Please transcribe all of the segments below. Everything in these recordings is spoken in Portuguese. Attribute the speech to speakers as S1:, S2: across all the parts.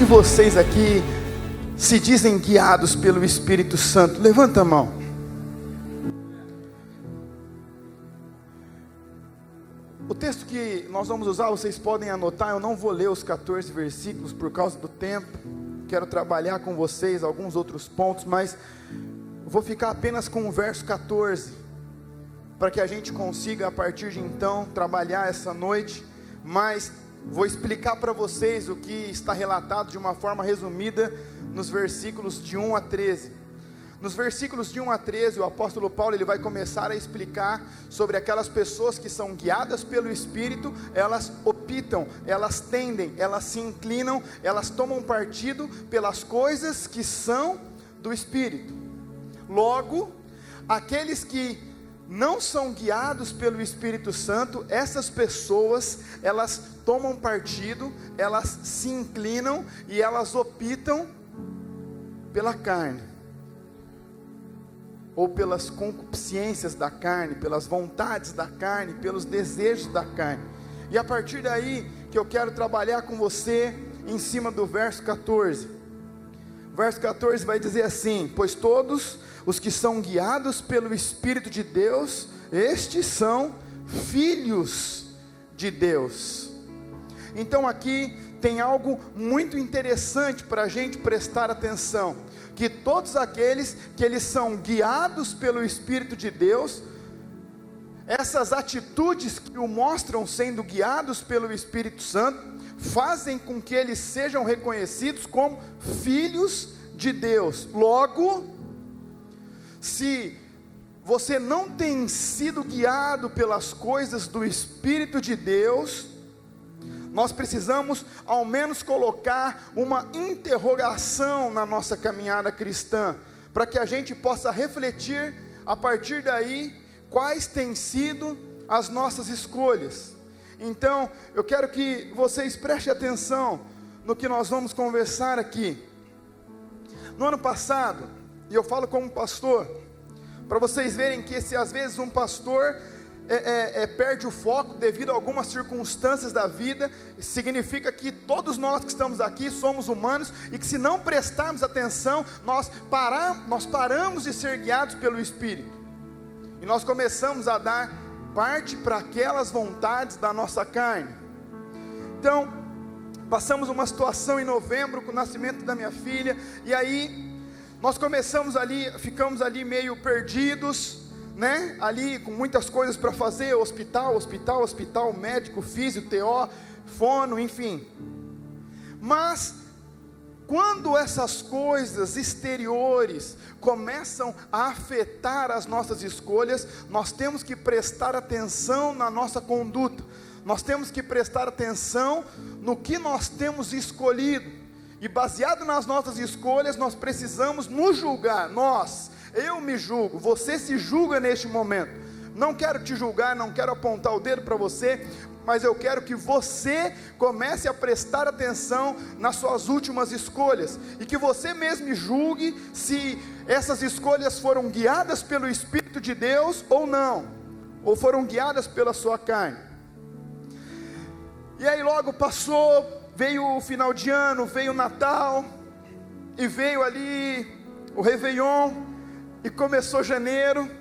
S1: de vocês aqui se dizem guiados pelo Espírito Santo? Levanta a mão. O texto que nós vamos usar, vocês podem anotar. Eu não vou ler os 14 versículos por causa do tempo. Quero trabalhar com vocês alguns outros pontos, mas vou ficar apenas com o verso 14, para que a gente consiga a partir de então trabalhar essa noite. Mas vou explicar para vocês o que está relatado de uma forma resumida nos versículos de 1 a 13. Nos versículos de 1 a 13, o apóstolo Paulo ele vai começar a explicar sobre aquelas pessoas que são guiadas pelo Espírito. Elas optam, elas tendem, elas se inclinam, elas tomam partido pelas coisas que são do Espírito. Logo, aqueles que não são guiados pelo Espírito Santo, essas pessoas, elas tomam partido, elas se inclinam e elas optam pela carne, ou pelas concupiscências da carne, pelas vontades da carne, pelos desejos da carne. E a partir daí que eu quero trabalhar com você em cima do verso 14. O verso 14 vai dizer assim: pois todos os que são guiados pelo Espírito de Deus, estes são filhos de Deus. Então aqui tem algo muito interessante para a gente prestar atenção, que todos aqueles que eles são guiados pelo Espírito de Deus, essas atitudes que o mostram sendo guiados pelo Espírito Santo, fazem com que eles sejam reconhecidos como filhos de Deus. Logo, se você não tem sido guiado pelas coisas do Espírito de Deus, nós precisamos ao menos colocar uma interrogação na nossa caminhada cristã, para que a gente possa refletir a partir daí quais têm sido as nossas escolhas. Então eu quero que vocês prestem atenção no que nós vamos conversar aqui. No ano passado, e eu falo como pastor, para vocês verem que se às vezes um pastor perde o foco devido a algumas circunstâncias da vida, significa que todos nós que estamos aqui somos humanos, e que se não prestarmos atenção, nós paramos de ser guiados pelo Espírito, e nós começamos a dar parte para aquelas vontades da nossa carne. Então, passamos uma situação em novembro com o nascimento da minha filha, e aí nós ficamos ali meio perdidos, né? Ali com muitas coisas para fazer, hospital, médico, físio, TO, fono, enfim. Mas quando essas coisas exteriores começam a afetar as nossas escolhas, nós temos que prestar atenção na nossa conduta, nós temos que prestar atenção no que nós temos escolhido, e baseado nas nossas escolhas, nós precisamos nos julgar. Eu me julgo, você se julga neste momento. Não quero te julgar, não quero apontar o dedo para você, mas eu quero que você comece a prestar atenção nas suas últimas escolhas, e que você mesmo julgue se essas escolhas foram guiadas pelo Espírito de Deus ou não, ou foram guiadas pela sua carne. E aí logo passou, veio o final de ano, veio o Natal, e veio ali o Réveillon, e começou janeiro.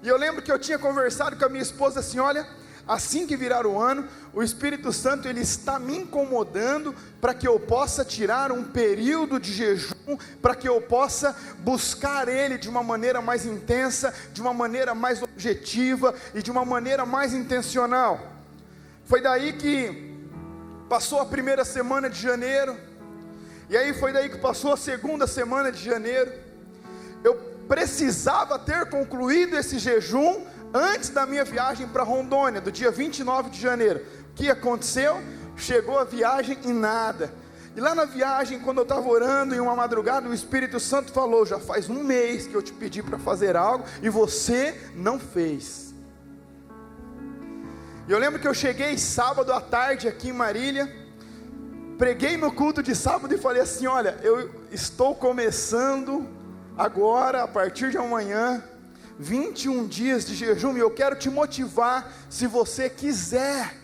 S1: E eu lembro que eu tinha conversado com a minha esposa assim: olha, assim que virar o ano, o Espírito Santo ele está me incomodando para que eu possa tirar um período de jejum, para que eu possa buscar Ele de uma maneira mais intensa, de uma maneira mais objetiva e de uma maneira mais intencional. Foi daí que passou a primeira semana de janeiro, e aí foi daí que passou a segunda semana de janeiro. Eu precisava ter concluído esse jejum antes da minha viagem para Rondônia, do dia 29 de janeiro. O que aconteceu? Chegou a viagem e nada. E lá na viagem, quando eu estava orando em uma madrugada, o Espírito Santo falou: já faz um mês que eu te pedi para fazer algo e você não fez. E eu lembro que eu cheguei sábado à tarde aqui em Marília, preguei no culto de sábado e falei assim: olha, eu estou começando agora, a partir de amanhã, 21 dias de jejum, e eu quero te motivar, se você quiser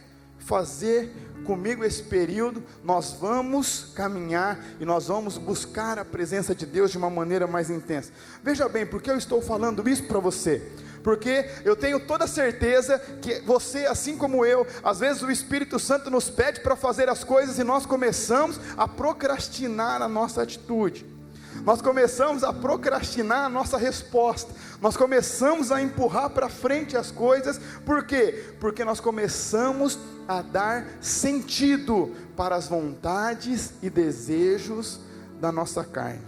S1: fazer comigo esse período, nós vamos caminhar e nós vamos buscar a presença de Deus de uma maneira mais intensa. Veja bem, por que eu estou falando isso para você? Porque eu tenho toda certeza que você, assim como eu, às vezes o Espírito Santo nos pede para fazer as coisas e nós começamos a procrastinar a nossa atitude. Nós começamos a procrastinar a nossa resposta. Nós começamos a empurrar para frente as coisas. Por quê? Porque nós começamos a dar sentido para as vontades e desejos da nossa carne.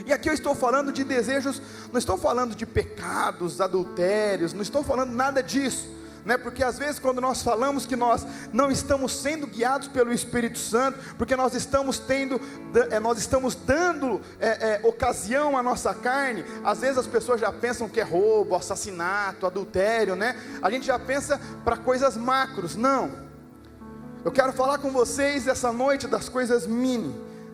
S1: E aqui eu estou falando de desejos, não estou falando de pecados, adultérios, não estou falando nada disso. Porque às vezes quando nós falamos que nós não estamos sendo guiados pelo Espírito Santo, porque nós estamos dando ocasião à nossa carne, às vezes as pessoas já pensam que é roubo, assassinato, adultério, a gente já pensa para coisas macros. Não, eu quero falar com vocês essa noite das coisas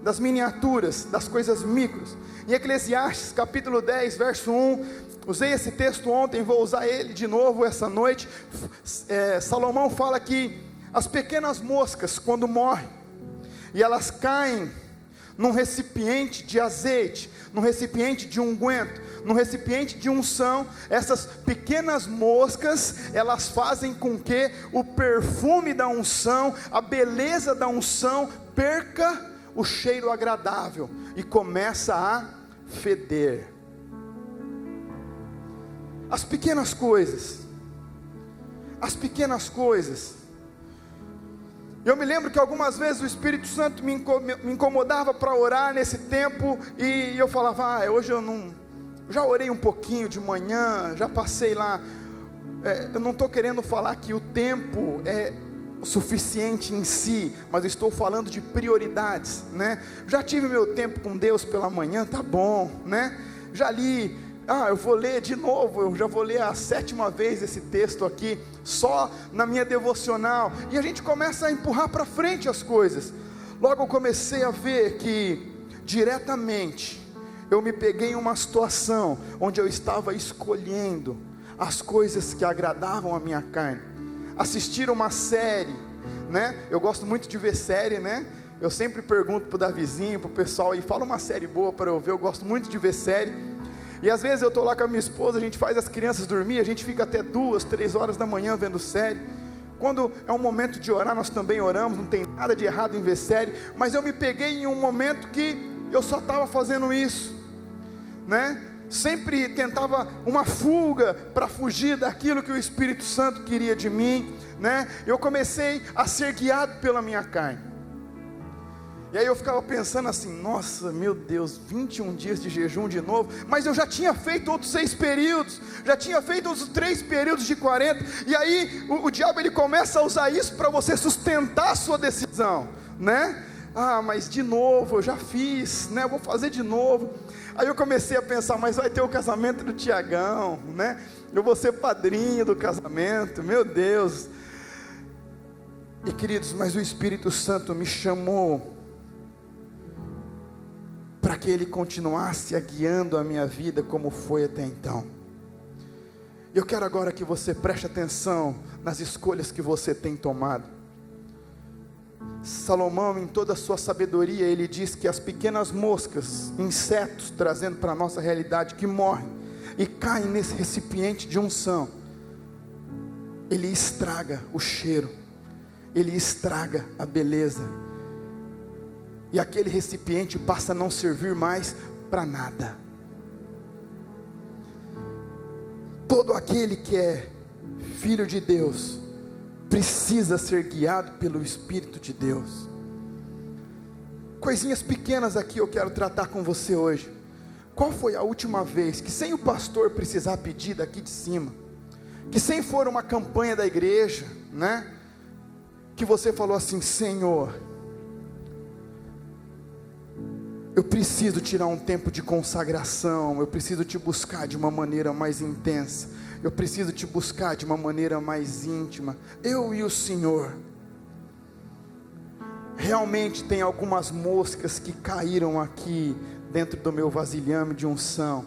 S1: das miniaturas, das coisas micros. Em Eclesiastes capítulo 10 verso 1, usei esse texto ontem, vou usar ele de novo essa noite. Salomão fala que as pequenas moscas, quando morrem e elas caem num recipiente de azeite, num recipiente de unguento, num recipiente de unção, essas pequenas moscas, elas fazem com que o perfume da unção, a beleza da unção perca o cheiro agradável e começa a feder. As pequenas coisas. Eu me lembro que algumas vezes o Espírito Santo me incomodava para orar nesse tempo, e eu falava, hoje eu não, já orei um pouquinho de manhã, já passei lá, eu não estou querendo falar que o tempo é suficiente em si, mas eu estou falando de prioridades, já tive meu tempo com Deus pela manhã, tá bom, já li, eu vou ler de novo, eu já vou ler a 7ª vez esse texto aqui, só na minha devocional, e a gente começa a empurrar para frente as coisas. Logo eu comecei a ver que, diretamente, eu me peguei em uma situação, onde eu estava escolhendo as coisas que agradavam a minha carne. Assistir uma série, eu gosto muito de ver série, eu sempre pergunto para o Davizinho, para o pessoal, e fala uma série boa para eu ver, eu gosto muito de ver série. E às vezes eu estou lá com a minha esposa, a gente faz as crianças dormir, a gente fica até 2, 3 horas da manhã vendo série. Quando é um momento de orar, nós também oramos, não tem nada de errado em ver série, mas eu me peguei em um momento que eu só estava fazendo isso, sempre tentava uma fuga para fugir daquilo que o Espírito Santo queria de mim, eu comecei a ser guiado pela minha carne. E aí eu ficava pensando assim, nossa, meu Deus, 21 dias de jejum de novo, mas eu já tinha feito outros 6 períodos, já tinha feito outros 3 períodos de 40, e aí o diabo ele começa a usar isso para você sustentar a sua decisão, mas de novo, eu já fiz, eu vou fazer de novo. Aí eu comecei a pensar, mas vai ter o casamento do Tiagão, eu vou ser padrinho do casamento, meu Deus. E queridos, mas o Espírito Santo me chamou para que Ele continuasse guiando a minha vida como foi até então. Eu quero agora que você preste atenção nas escolhas que você tem tomado. Salomão, em toda a sua sabedoria, ele diz que as pequenas moscas, insetos, trazendo para a nossa realidade, que morrem e caem nesse recipiente de unção, ele estraga o cheiro, ele estraga a beleza, e aquele recipiente passa a não servir mais para nada. Todo aquele que é filho de Deus precisa ser guiado pelo Espírito de Deus. Coisinhas pequenas aqui eu quero tratar com você hoje. Qual foi a última vez que, sem o pastor precisar pedir daqui de cima, que sem for uma campanha da igreja, que você falou assim: Senhor, eu preciso tirar um tempo de consagração, eu preciso te buscar de uma maneira mais intensa, eu preciso te buscar de uma maneira mais íntima, eu e o Senhor. Realmente tem algumas moscas que caíram aqui dentro do meu vasilhame de unção,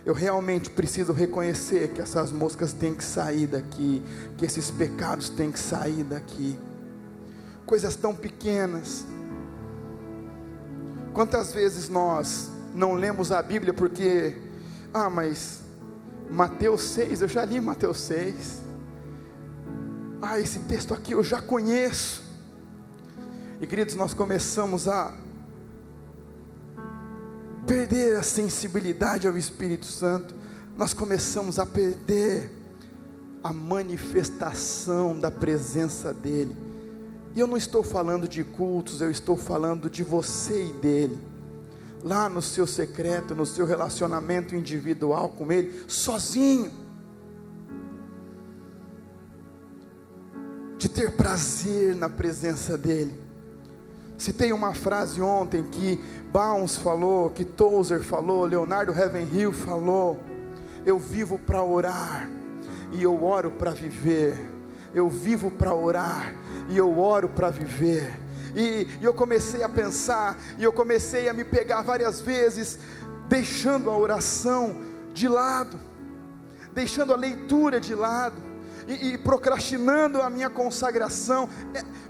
S1: eu realmente preciso reconhecer que essas moscas têm que sair daqui, que esses pecados têm que sair daqui. Coisas tão pequenas. Quantas vezes nós não lemos a Bíblia porque, mas Mateus 6, eu já li Mateus 6. Esse texto aqui eu já conheço. E queridos, nós começamos a perder a sensibilidade ao Espírito Santo. Nós começamos a perder a manifestação da presença dEle. E eu não estou falando de cultos, eu estou falando de você e dEle. Lá no seu secreto, no seu relacionamento individual com Ele, sozinho. De ter prazer na presença dEle. Citei uma frase ontem que Bounds falou, que Tozer falou, Leonardo Ravenhill falou: eu vivo para orar, e eu oro para viver. Eu vivo para orar, e eu oro para viver. E eu comecei a pensar, e eu comecei a me pegar várias vezes, deixando a oração de lado, deixando a leitura de lado, e procrastinando a minha consagração.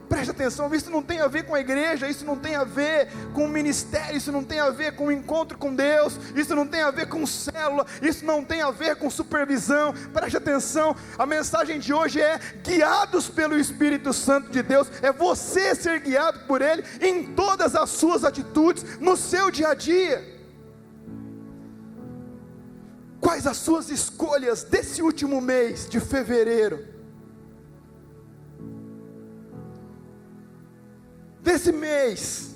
S1: Preste atenção, isso não tem a ver com a igreja, isso não tem a ver com o ministério, isso não tem a ver com o encontro com Deus, isso não tem a ver com célula, isso não tem a ver com supervisão. Preste atenção, a mensagem de hoje é: guiados pelo Espírito Santo de Deus. É você ser guiado por Ele em todas as suas atitudes, no seu dia a dia. Quais as suas escolhas desse último mês de fevereiro? Desse mês,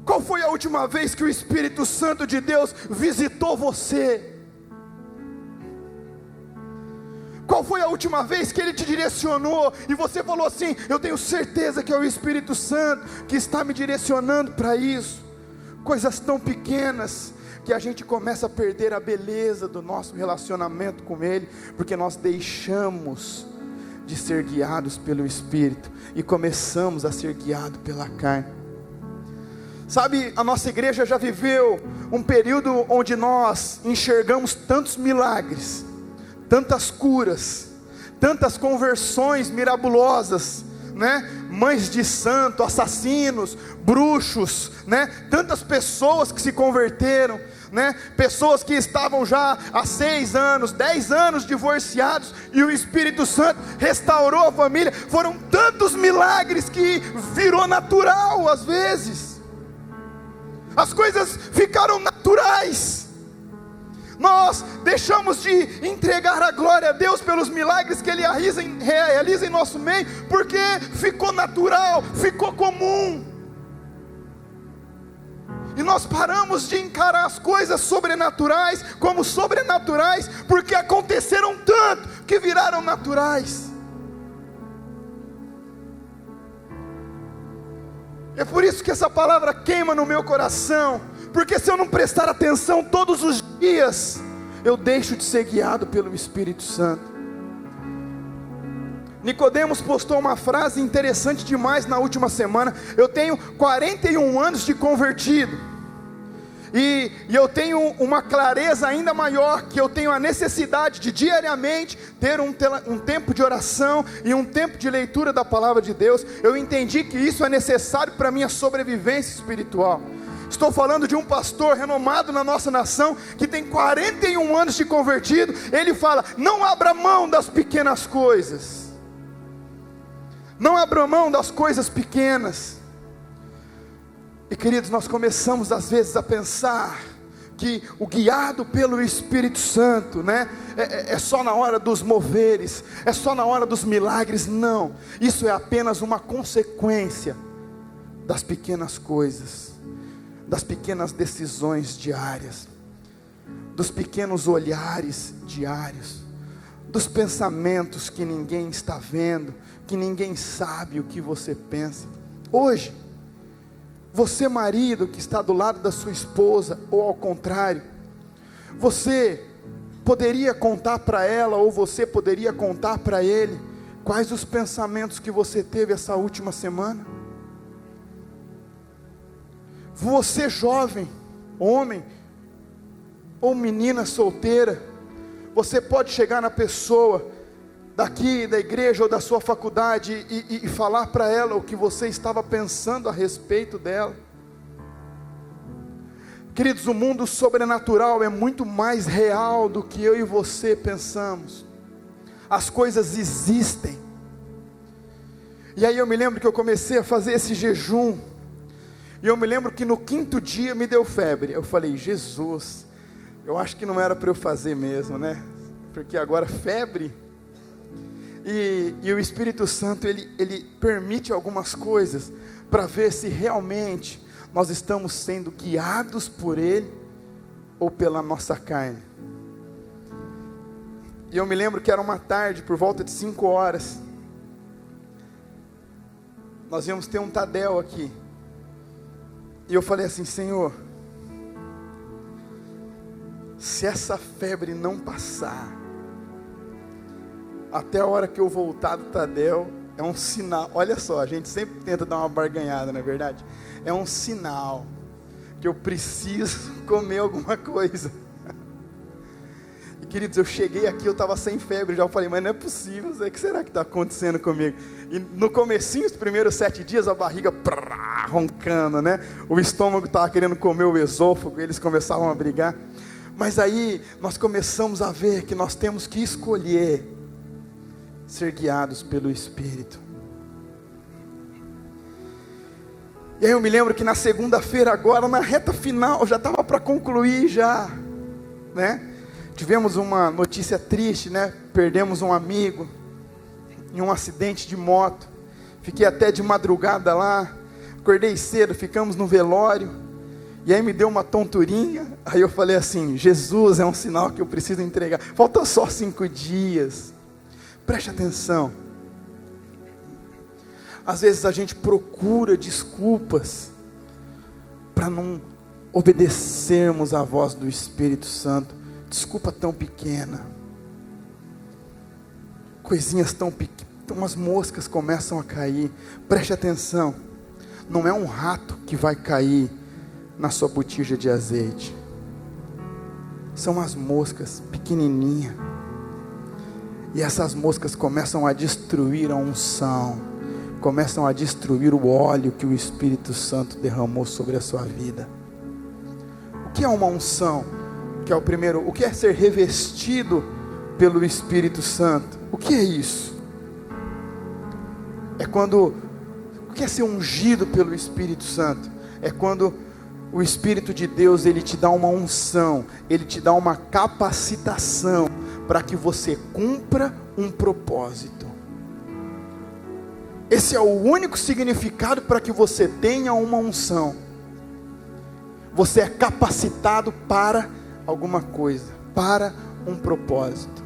S1: qual foi a última vez que o Espírito Santo de Deus visitou você? Qual foi a última vez que Ele te direcionou e você falou assim: eu tenho certeza que é o Espírito Santo que está me direcionando para isso? Coisas tão pequenas que a gente começa a perder a beleza do nosso relacionamento com Ele, porque nós deixamos de ser guiados pelo Espírito e começamos a ser guiados pela carne. Sabe, a nossa igreja já viveu um período onde nós enxergamos tantos milagres, tantas curas, tantas conversões mirabolosas, né? Mães de santo, assassinos, bruxos, né? Tantas pessoas que se converteram, né? Pessoas que estavam já há 6 anos, 10 anos divorciados, e o Espírito Santo restaurou a família. Foram tantos milagres que virou natural às vezes. As coisas ficaram naturais. Nós deixamos de entregar a glória a Deus pelos milagres que Ele realiza em nosso meio, porque ficou natural, ficou comum. E nós paramos de encarar as coisas sobrenaturais como sobrenaturais, porque aconteceram tanto que viraram naturais. É por isso que essa palavra queima no meu coração, porque se eu não prestar atenção todos os dias, eu deixo de ser guiado pelo Espírito Santo. Nicodemos postou uma frase interessante demais na última semana. Eu tenho 41 anos de convertido, e eu tenho uma clareza ainda maior, que eu tenho a necessidade de diariamente ter um tempo de oração e um tempo de leitura da palavra de Deus. Eu entendi que isso é necessário para a minha sobrevivência espiritual. Estou falando de um pastor renomado na nossa nação, que tem 41 anos de convertido. Ele fala: não abra mão das pequenas coisas. Não abra mão das coisas pequenas. E queridos, nós começamos às vezes a pensar que o guiado pelo Espírito Santo, né, é só na hora dos moveres, é só na hora dos milagres. Não, isso é apenas uma consequência das pequenas coisas, das pequenas decisões diárias, dos pequenos olhares diários, dos pensamentos que ninguém está vendo, que ninguém sabe o que você pensa. Hoje, você marido que está do lado da sua esposa, ou ao contrário, você poderia contar para ela, ou você poderia contar para ele, quais os pensamentos que você teve essa última semana? Você jovem, homem, ou menina solteira, você pode chegar na pessoa daqui da igreja ou da sua faculdade e falar para ela o que você estava pensando a respeito dela. Queridos, o mundo sobrenatural é muito mais real do que eu e você pensamos. As coisas existem. E aí eu me lembro que eu comecei a fazer esse jejum, e eu me lembro que no 5º dia me deu febre. Eu falei: Jesus, eu acho que não era para eu fazer mesmo, né? Porque agora febre. E o Espírito Santo, ele permite algumas coisas, para ver se realmente nós estamos sendo guiados por Ele, ou pela nossa carne. E eu me lembro que era uma tarde, por volta de 5 horas, nós íamos ter um Tadel aqui, e eu falei assim: Senhor, se essa febre não passar, até a hora que eu voltar do Tadel, é um sinal. Olha só, a gente sempre tenta dar uma barganhada, não é verdade? É um sinal que eu preciso comer alguma coisa. E queridos, eu cheguei aqui, eu estava sem febre, já falei: mas não é possível, o que será que está acontecendo comigo? E no comecinho, os primeiros 7 dias, a barriga roncando, né? O estômago estava querendo comer o esôfago, eles começavam a brigar. Mas aí, nós começamos a ver que nós temos que escolher ser guiados pelo Espírito. E aí eu me lembro que na segunda-feira, agora na reta final, já estava para concluir já, né? Tivemos uma notícia triste, né? Perdemos um amigo em um acidente de moto. Fiquei até de madrugada lá, acordei cedo, ficamos no velório, e aí me deu uma tonturinha. Aí eu falei assim: Jesus, é um sinal que eu preciso entregar. Faltam só 5 dias. Preste atenção. Às vezes a gente procura desculpas para não obedecermos à voz do Espírito Santo. Desculpa tão pequena, coisinhas tão pequenas, umas moscas começam a cair. Preste atenção, não é um rato que vai cair na sua botija de azeite, são as moscas pequenininhas, e essas moscas começam a destruir a unção, começam a destruir o óleo que o Espírito Santo derramou sobre a sua vida. O que é uma unção? Que é o primeiro. O que é ser revestido pelo Espírito Santo? O que é isso? É quando, o que é ser ungido pelo Espírito Santo? É quando o Espírito de Deus, ele te dá uma unção, ele te dá uma capacitação para que você cumpra um propósito. Esse é o único significado para que você tenha uma unção. Você é capacitado para alguma coisa, para um propósito.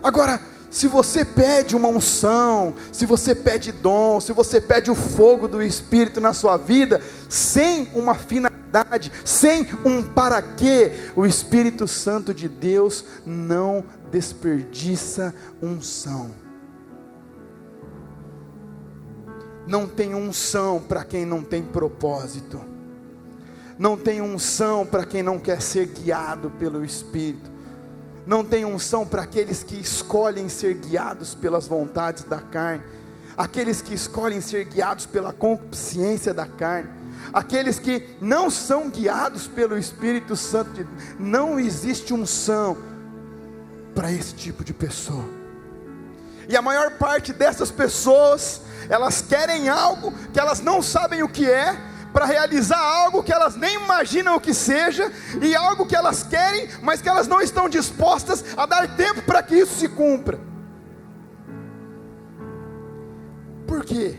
S1: Agora, se você pede uma unção, se você pede dom, se você pede o fogo do Espírito na sua vida, sem uma finalidade, sem um para quê, o Espírito Santo de Deus não desperdiça unção. Não tem unção para quem não tem propósito. Não tem unção para quem não quer ser guiado pelo Espírito. Não tem unção para aqueles que escolhem ser guiados pelas vontades da carne. Aqueles que escolhem ser guiados pela consciência da carne. Aqueles que não são guiados pelo Espírito Santo. Não existe unção para esse tipo de pessoa. E a maior parte dessas pessoas, elas querem algo que elas não sabem o que é, para realizar algo que elas nem imaginam o que seja, e algo que elas querem, mas que elas não estão dispostas a dar tempo para que isso se cumpra. Por quê?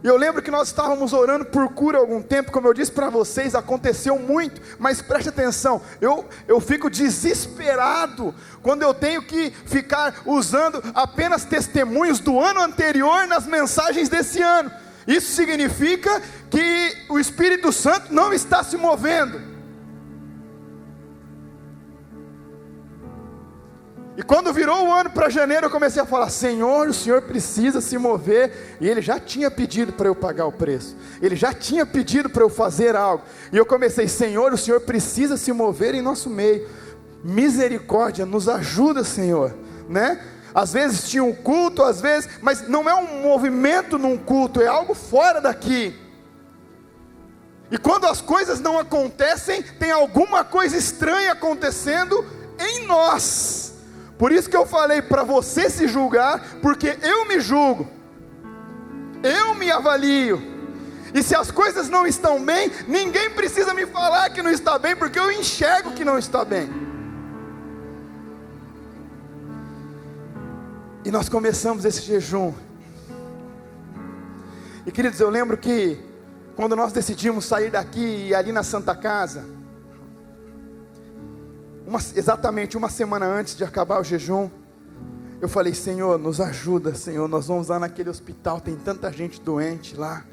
S1: Eu lembro que nós estávamos orando por cura há algum tempo, como eu disse para vocês, aconteceu muito, mas preste atenção, eu fico desesperado, quando eu tenho que ficar usando apenas testemunhos do ano anterior, nas mensagens desse ano. Isso significa que o Espírito Santo não está se movendo. E quando virou o ano para janeiro, eu comecei a falar: Senhor, o Senhor precisa se mover. E Ele já tinha pedido para eu pagar o preço, Ele já tinha pedido para eu fazer algo. E eu comecei: Senhor, o Senhor precisa se mover em nosso meio. Misericórdia, nos ajuda, Senhor, né? Às vezes tinha um culto, às vezes, mas não é um movimento num culto, é algo fora daqui. E quando as coisas não acontecem, tem alguma coisa estranha acontecendo em nós. Por isso que eu falei para você se julgar, porque eu me julgo, eu me avalio. E se as coisas não estão bem, ninguém precisa me falar que não está bem, porque eu enxergo que não está bem. E nós começamos esse jejum. E queridos, eu lembro que quando nós decidimos sair daqui e ir ali na Santa Casa, exatamente uma semana antes de acabar o jejum, eu falei: Senhor, nos ajuda, Senhor, nós vamos lá naquele hospital, tem tanta gente doente lá,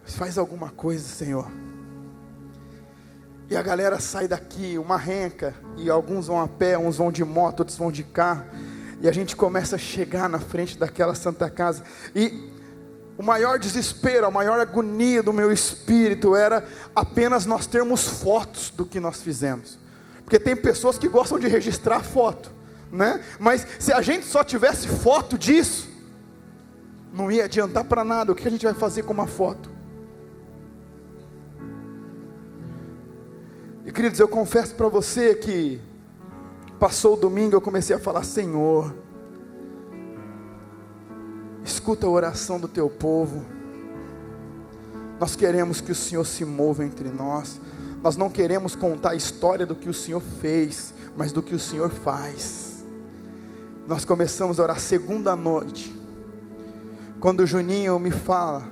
S1: faz alguma coisa, Senhor. E a galera sai daqui, uma renca, e alguns vão a pé, uns vão de moto, outros vão de carro, e a gente começa a chegar na frente daquela Santa Casa, e o maior desespero, a maior agonia do meu espírito era apenas nós termos fotos do que nós fizemos. Porque tem pessoas que gostam de registrar foto, né? Mas se a gente só tivesse foto disso, não ia adiantar para nada. O que a gente vai fazer com uma foto? E queridos, eu confesso para você que passou o domingo, eu comecei a falar: Senhor, escuta a oração do teu povo. Nós queremos que o Senhor se mova entre nós. Nós não queremos contar a história do que o Senhor fez, mas do que o Senhor faz. Nós começamos a orar segunda noite, quando o Juninho me fala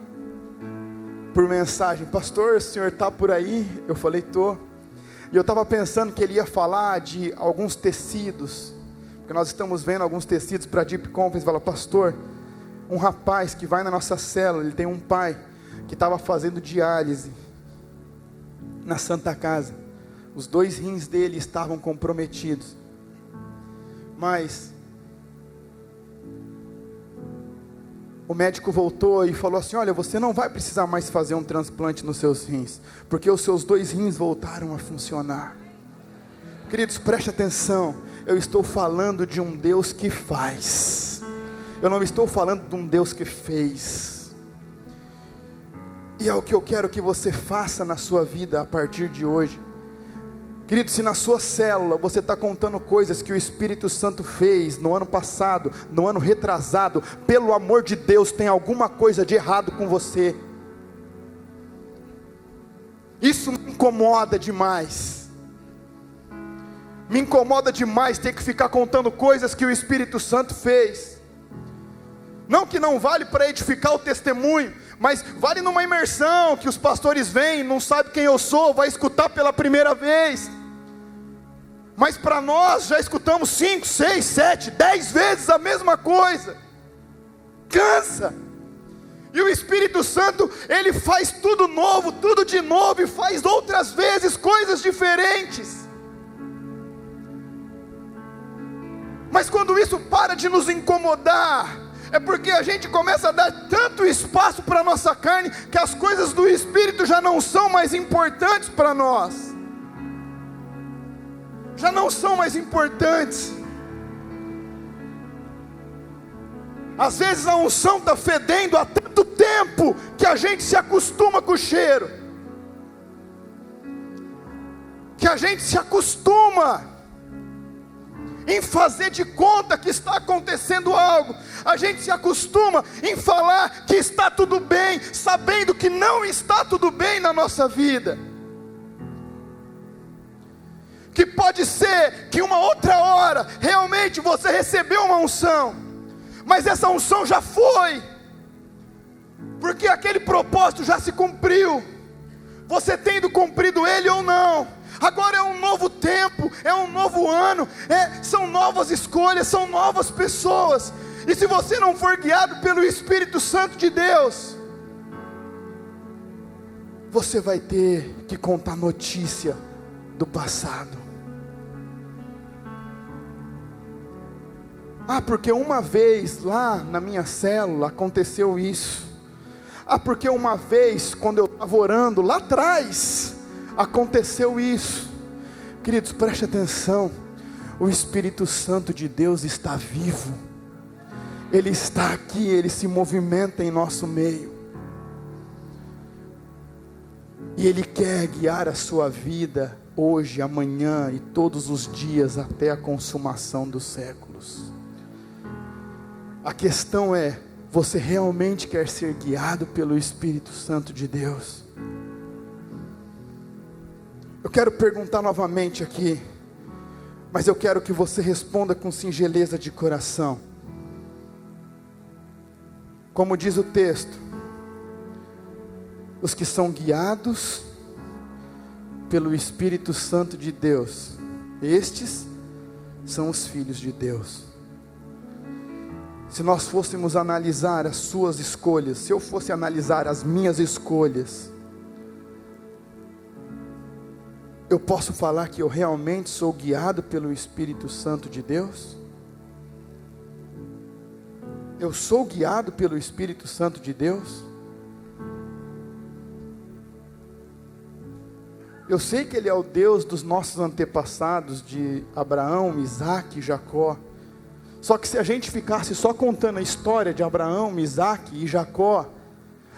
S1: por mensagem: pastor, o senhor está por aí? Eu falei: estou. E eu estava pensando que ele ia falar de alguns tecidos, porque nós estamos vendo alguns tecidos para a Deep Conference. Fala: pastor, um rapaz que vai na nossa célula, ele tem um pai que estava fazendo diálise na Santa Casa. Os 2 rins dele estavam comprometidos, mas o médico voltou e falou assim: olha, você não vai precisar mais fazer um transplante nos seus rins, porque os seus 2 rins voltaram a funcionar. Queridos, preste atenção, eu estou falando de um Deus que faz, eu não estou falando de um Deus que fez. E é o que eu quero que você faça na sua vida a partir de hoje. Querido, se na sua célula você está contando coisas que o Espírito Santo fez no ano passado, no ano retrasado, pelo amor de Deus, tem alguma coisa de errado com você. Isso me incomoda demais. Me incomoda demais ter que ficar contando coisas que o Espírito Santo fez. Não que não vale para edificar o testemunho, mas vale numa imersão, que os pastores vêm, não sabem quem eu sou, vai escutar pela primeira vez. Mas para nós, já escutamos 5, 6, 7, 10 vezes a mesma coisa. Cansa. E o Espírito Santo, Ele faz tudo novo, tudo de novo, e faz outras vezes coisas diferentes. Mas quando isso para de nos incomodar, é porque a gente começa a dar tanto espaço para a nossa carne, que as coisas do Espírito já não são mais importantes para nós. Já não são mais importantes. Às vezes a unção está fedendo há tanto tempo, que a gente se acostuma com o cheiro. Que a gente se acostuma em fazer de conta que está acontecendo algo. A gente se acostuma em falar que está tudo bem, sabendo que não está tudo bem na nossa vida. Que pode ser que uma outra hora, realmente você recebeu uma unção, mas essa unção já foi, porque aquele propósito já se cumpriu, você tendo cumprido ele ou não. Agora é um novo tempo, é um novo ano, são novas escolhas, são novas pessoas. E se você não for guiado pelo Espírito Santo de Deus, você vai ter que contar notícia do passado. Ah, porque uma vez lá na minha célula aconteceu isso. Ah, porque uma vez quando eu estava orando lá atrás aconteceu isso. Queridos, preste atenção. O Espírito Santo de Deus está vivo. Ele está aqui, Ele se movimenta em nosso meio. E Ele quer guiar a sua vida hoje, amanhã e todos os dias até a consumação dos séculos. A questão é, você realmente quer ser guiado pelo Espírito Santo de Deus? Eu quero perguntar novamente aqui, mas eu quero que você responda com singeleza de coração. Como diz o texto, os que são guiados pelo Espírito Santo de Deus, estes são os filhos de Deus. Se nós fôssemos analisar as suas escolhas, se eu fosse analisar as minhas escolhas, eu posso falar que eu realmente sou guiado pelo Espírito Santo de Deus? Eu sou guiado pelo Espírito Santo de Deus? Eu sei que Ele é o Deus dos nossos antepassados, de Abraão, Isaque e Jacó. Só que se a gente ficasse só contando a história de Abraão, Isaque e Jacó,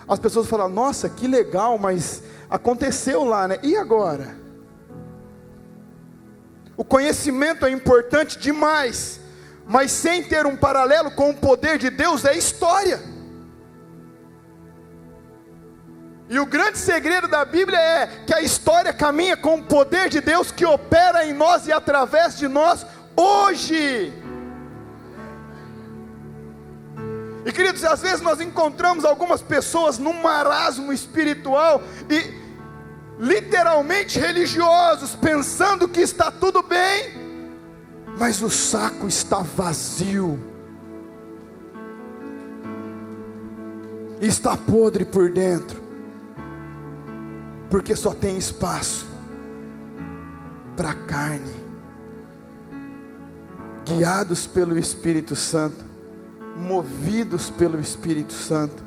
S1: as pessoas falam, nossa, que legal, mas aconteceu lá, né? E agora? O conhecimento é importante demais, mas sem ter um paralelo com o poder de Deus é história. E o grande segredo da Bíblia é que a história caminha com o poder de Deus que opera em nós e através de nós hoje. E queridos, às vezes nós encontramos algumas pessoas num marasmo espiritual e literalmente religiosos, pensando que está tudo bem, mas o saco está vazio, está podre por dentro, porque só tem espaço para carne. Guiados pelo Espírito Santo, movidos pelo Espírito Santo,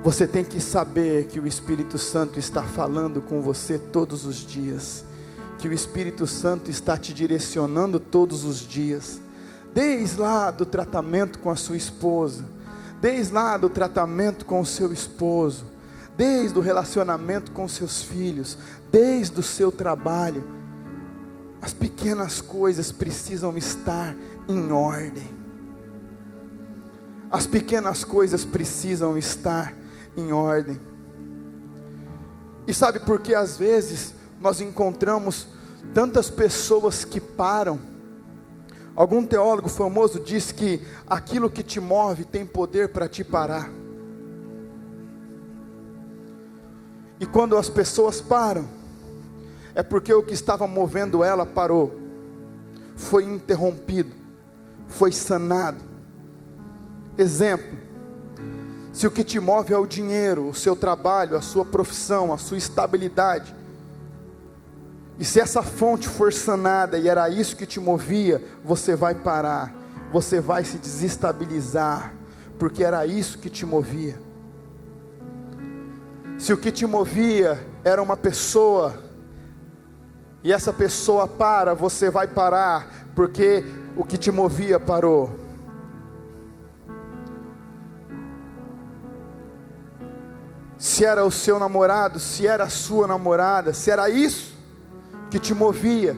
S1: você tem que saber que o Espírito Santo está falando com você todos os dias, que o Espírito Santo está te direcionando todos os dias, desde lá do tratamento com a sua esposa, desde lá do tratamento com o seu esposo, desde o relacionamento com seus filhos, desde o seu trabalho. As pequenas coisas precisam estar em ordem. As pequenas coisas precisam estar em ordem. E sabe por que às vezes nós encontramos tantas pessoas que param? Algum teólogo famoso diz que aquilo que te move tem poder para te parar. E quando as pessoas param, é porque o que estava movendo ela parou, foi interrompido, foi sanado. Exemplo: se o que te move é o dinheiro, o seu trabalho, a sua profissão, a sua estabilidade, e se essa fonte for sanada e era isso que te movia, você vai parar, você vai se desestabilizar, porque era isso que te movia. Se o que te movia era uma pessoa, e essa pessoa para, você vai parar, porque o que te movia parou. Se era o seu namorado, se era a sua namorada, se era isso que te movia,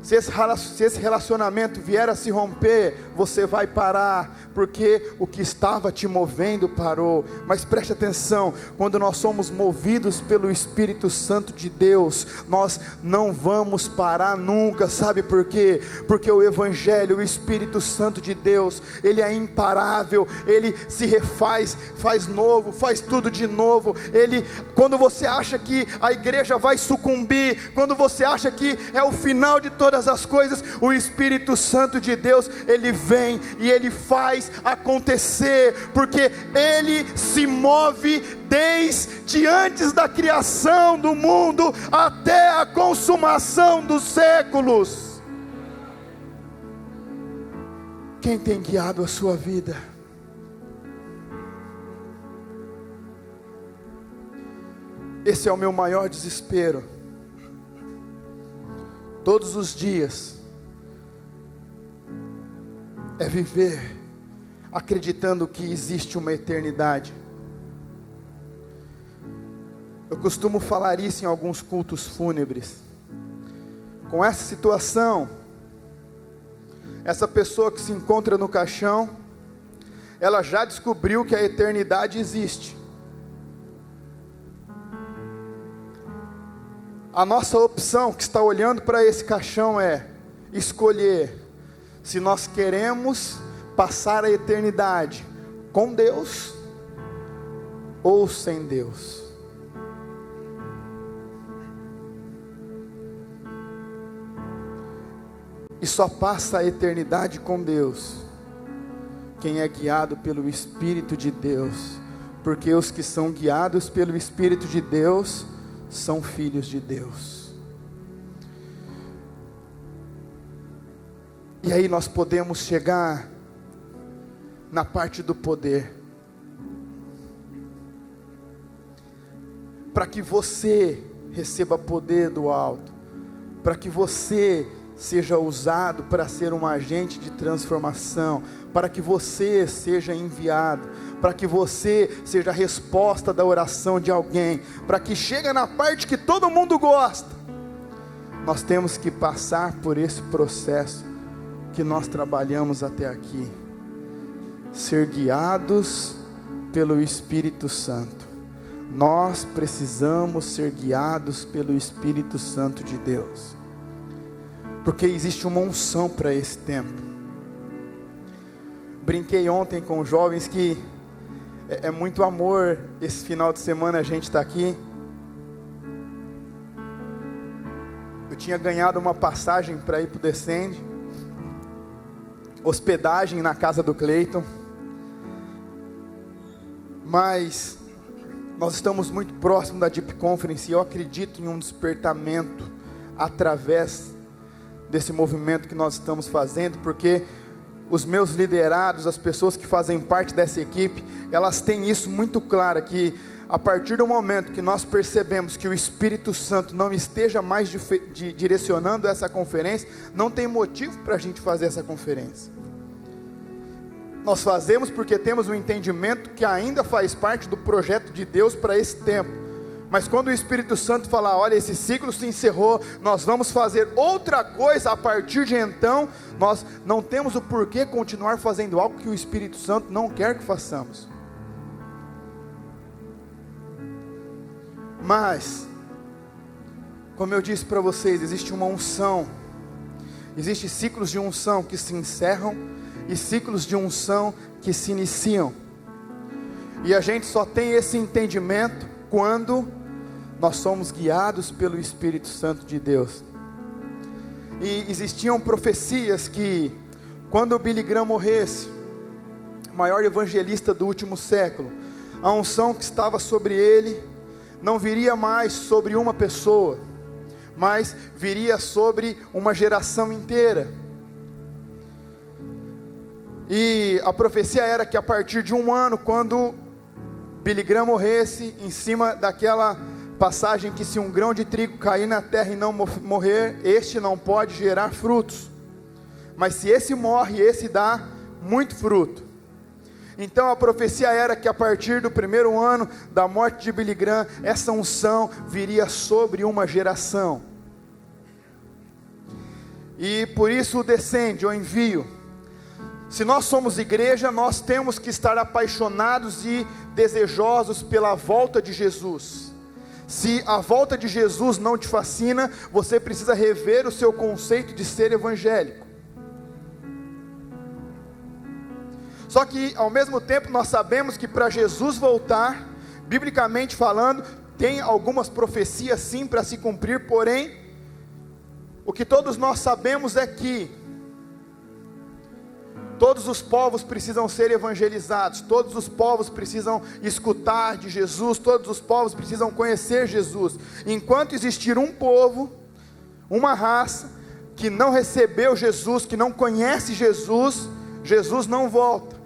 S1: se esse relacionamento vier a se romper, você vai parar, porque o que estava te movendo parou. Mas preste atenção, quando nós somos movidos pelo Espírito Santo de Deus, nós não vamos parar nunca. Sabe por quê? Porque o Evangelho, o Espírito Santo de Deus, ele é imparável, ele se refaz, faz novo, faz tudo de novo. Ele, quando você acha que a igreja vai sucumbir, quando você acha que é o final de todas as coisas, o Espírito Santo de Deus, ele vem e ele faz acontecer, porque ele se move desde antes da criação do mundo até a consumação dos séculos. Quem tem guiado a sua vida? Esse é o meu maior desespero. Todos os dias é viver acreditando que existe uma eternidade. Eu costumo falar isso em alguns cultos fúnebres. Com essa situação, essa pessoa que se encontra no caixão, ela já descobriu que a eternidade existe. A nossa opção que está olhando para esse caixão é escolher se nós queremos passar a eternidade com Deus ou sem Deus. E só passa a eternidade com Deus quem é guiado pelo Espírito de Deus, porque os que são guiados pelo Espírito de Deus são filhos de Deus. E aí nós podemos chegar na parte do poder, para que você receba poder do alto, para que você seja usado para ser um agente de transformação, para que você seja enviado, para que você seja a resposta da oração de alguém, para que chegue na parte que todo mundo gosta. Nós temos que passar por esse processo que nós trabalhamos até aqui, ser guiados pelo Espírito Santo. Nós precisamos ser guiados pelo Espírito Santo de Deus, porque existe uma unção para esse tempo. Brinquei ontem com os jovens que é muito amor esse final de semana a gente está aqui. Eu tinha ganhado uma passagem para ir para o Descende, hospedagem na casa do Cleiton, mas nós estamos muito próximos da Deep Conference e eu acredito em um despertamento através desse movimento que nós estamos fazendo, porque os meus liderados, as pessoas que fazem parte dessa equipe, elas têm isso muito claro, que a partir do momento que nós percebemos que o Espírito Santo não esteja mais direcionando essa conferência, não tem motivo para a gente fazer essa conferência. Nós fazemos porque temos um entendimento que ainda faz parte do projeto de Deus para esse tempo. Mas quando o Espírito Santo falar, olha, esse ciclo se encerrou, nós vamos fazer outra coisa a partir de então, nós não temos o porquê continuar fazendo algo que o Espírito Santo não quer que façamos. Mas, como eu disse para vocês, existe uma unção, existem ciclos de unção que se encerram e ciclos de unção que se iniciam. E a gente só tem esse entendimento quando nós somos guiados pelo Espírito Santo de Deus. E existiam profecias que, quando o Billy Graham morresse, o maior evangelista do último século, a unção que estava sobre ele, não viria mais sobre uma pessoa, mas viria sobre uma geração inteira. E a profecia era que a partir de um ano, quando Billy Graham morresse, em cima daquela passagem que se um grão de trigo cair na terra e não morrer, este não pode gerar frutos, mas se esse morre, esse dá muito fruto. Então a profecia era que a partir do primeiro ano da morte de Billy Graham, essa unção viria sobre uma geração. E por isso o Descende, o envio. Se nós somos igreja, nós temos que estar apaixonados e desejosos pela volta de Jesus. Se a volta de Jesus não te fascina, você precisa rever o seu conceito de ser evangélico. Só que ao mesmo tempo nós sabemos que para Jesus voltar, biblicamente falando, tem algumas profecias sim para se cumprir, porém, o que todos nós sabemos é que todos os povos precisam ser evangelizados, todos os povos precisam escutar de Jesus, todos os povos precisam conhecer Jesus. Enquanto existir um povo, uma raça, que não recebeu Jesus, que não conhece Jesus, Jesus não volta.